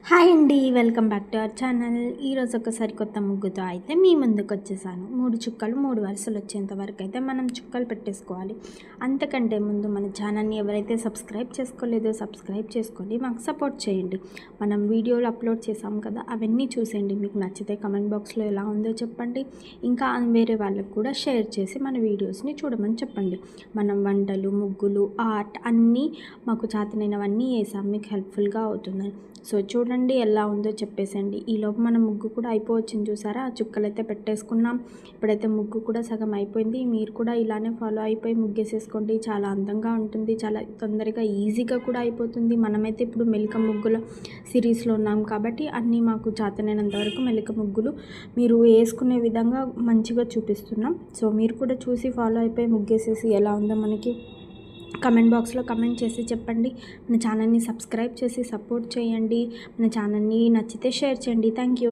Hi అండి, welcome back to our channel. ఈరోజు ఒకసారి కొత్త ముగ్గుతో అయితే మీ ముందుకు వచ్చేసాను. 3 చుక్కలు 3 వరుసలు వచ్చేంత వరకు అయితే మనం చుక్కలు పెట్టేసుకోవాలి. అంతకంటే ముందు మన ఛానల్ని ఎవరైతే సబ్స్క్రైబ్ చేసుకోలేదో సబ్స్క్రైబ్ చేసుకొని మాకు సపోర్ట్ చేయండి. మనం వీడియోలు అప్లోడ్ చేసాం కదా, అవన్నీ చూసేయండి. మీకు నచ్చితే కమెంట్ బాక్స్లో ఎలా ఉందో చెప్పండి. ఇంకా వేరే వాళ్ళకు కూడా షేర్ చేసి మన వీడియోస్ని చూడమని చెప్పండి. మనం వంటలు, ముగ్గులు, ఆర్ట్ అన్నీ మాకు చేతనైనవన్నీ వేసాం, మీకు హెల్ప్ఫుల్గా అవుతుందని. సో చూడండి ఎలా ఉందో చెప్పేసండి. ఈలోపు మన ముగ్గు కూడా అయిపోవచ్చింది, చూసారా? చుక్కలు అయితే పెట్టేసుకున్నాం. ఇప్పుడైతే ముగ్గు కూడా సగం అయిపోయింది. మీరు కూడా ఇలానే ఫాలో అయిపోయి ముగ్గేసేసుకోండి. చాలా అందంగా ఉంటుంది, చాలా తొందరగా ఈజీగా కూడా అయిపోతుంది. మనమైతే ఇప్పుడు మెలిక ముగ్గుల సిరీస్లో ఉన్నాం కాబట్టి అన్నీ మాకు చేతనైనంత వరకు మెలిక ముగ్గులు మీరు వేసుకునే విధంగా మంచిగా చూపిస్తున్నాం. సో మీరు కూడా చూసి ఫాలో అయిపోయి ముగ్గేసేసి ఎలా ఉందో మనకి కమెంట్ బాక్స్లో కమెంట్ చేసి చెప్పండి. మన ఛానల్ని సబ్స్క్రైబ్ చేసి సపోర్ట్ చేయండి. మన ఛానల్ని నచ్చితే షేర్ చేయండి. Thank you.